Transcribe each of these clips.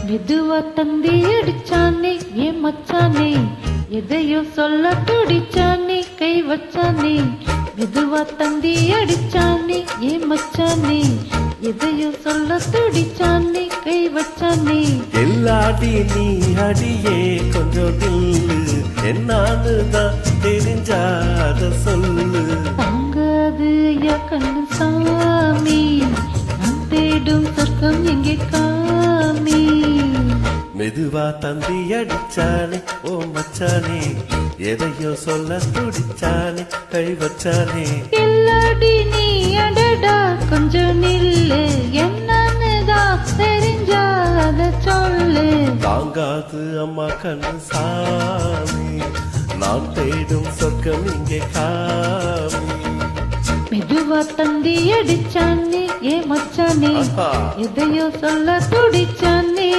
மெதுவா தந்தி அடிச்சானே ஏன் மச்சானே, எதையோ சொல்ல துடிச்சானே கை வச்சானே. மெதுவா தந்தி அடிச்சானே ஏன் மச்சானே, எதையோ சொல்ல துடிச்சானே கை வச்சானே. எல்லாடி நீ அடியே கொஞ்சம் நில்லு, என்னான்னு தான் தெரிஞ்சாத சொல்லு. தாங்காது ஐயா கண்ணு சாமி, நான் தேடும் சொர்க்கம் எங்கே காமி. மெதுவா தந்தி அடிச்சானே ஓ மச்சானே, எதையோ சொல்ல துடிச்சானே கை வச்சானே. எல்லாடி நீ அடடா கொஞ்சம் நில்லு, என்னன்னுதான் தெரிஞ்சாத சொல்லு. தாங்காது அம்மா கண்ணு சாமி, நான் தேடும் சொர்க்கம் இங்கே காமி. மெதுவா தந்தி அடிச்சானே ஏ மச்சானே, எதையோ சொல்ல துடிச்சானே.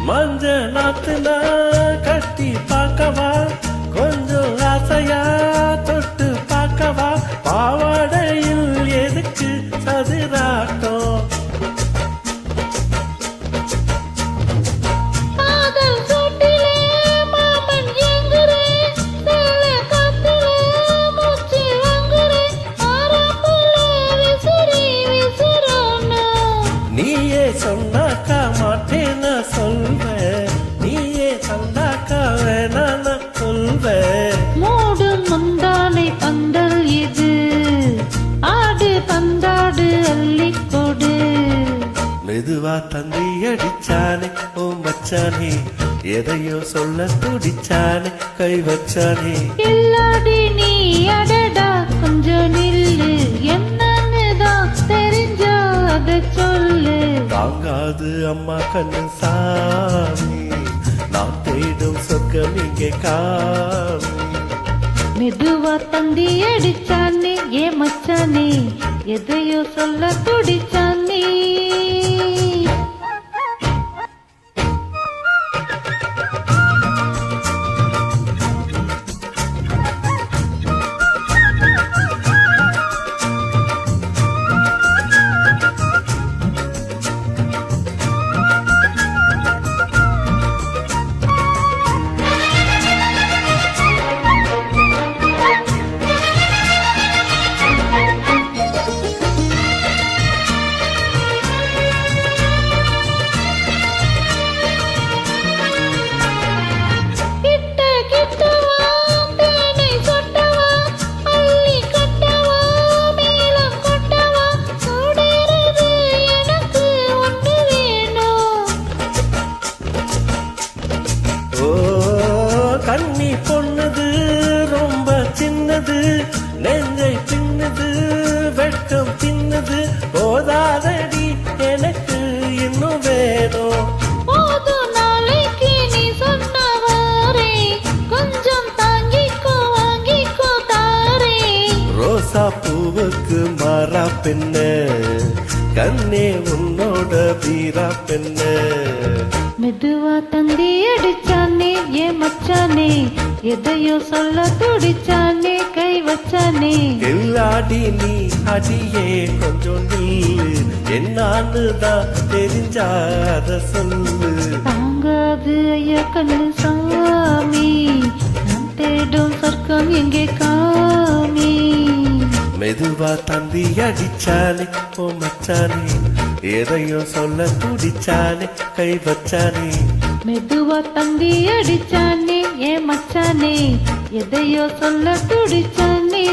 மஞ்ச நாத்துனா கட்டி பார்க்கவா, கொஞ்சம் ஆசையா தொட்டு பார்க்கவா. பாவாடையில் எதுக்கு சதுராட்டம், காதல் சூட்டிலே மாமன் எங்குறே, சேல காத்திலே மூச்சு வாங்குறே, ஆறாப்புல விசிறி விசிறானா. நீயே சொன்னாக்கா மாட்டேன்னு சொல்வேன், நீயே சொன்னாக்கா வேணான்னு சொல்வேன். மூடும் முந்தானை பந்தல் இது, ஆடு பந்தாடு அள்ளிக்கொடு. மெதுவா தந்தி அடிச்சானே ஓ மச்சானே, எதையோ சொல்ல துடிச்சானே கை வச்சானே. எல்லாடி நீ அடடா கொஞ்சம் நில்லு, என்னன்னுதான் தெரிஞ்சாத சொல்லு. தாங்காது அம்மா கண்ணு சாமி, நான் தேடும் சொர்க்கம் இங்கே காமி. மெதுவா தந்தி அடிச்சானே ஏ மச்சானே, எதையோ சொல்ல துடிச்சானே. கண்ணி பொண்ணுது ரொம்ப சின்னது, நெஞ்சை பின்னுது வெட்கம் பின்னுது. போதாதடி எனக்கு இன்னும் வேணும், போதும் நாளைக்கு நீ சொன்னவாரே, கொஞ்சம் தாங்கிக்கோ வாங்கிக்கோ தாரே. ரோசா பூவுக்கு மாறா பெண்ணு, கண்ணே உன்னோட வீரா பெண்ணு. மெதுவா தந்தி அடிச்சானே ஏ மச்சானே, எதையோ சொல்ல துடிச்சானே கை வச்சானே. எல்லாடி நீ அடியே கொஞ்சம் நில்லு, என்னான்னு தான் தெரிஞ்சாத சொல்லு. தாங்காது ஐயா கண்ணு சாமி, நான் தேடும் சொர்க்கம் எங்கே காமி. மெதுவா தந்தி அடிச்சானே ஓ மச்சானே, எதையோ சொல்ல துடிச்சானே கை வச்சானே. மெதுவா தந்தி அடிச்சானே ஏ மச்சானே, எதையோ சொல்ல துடிச்சானே.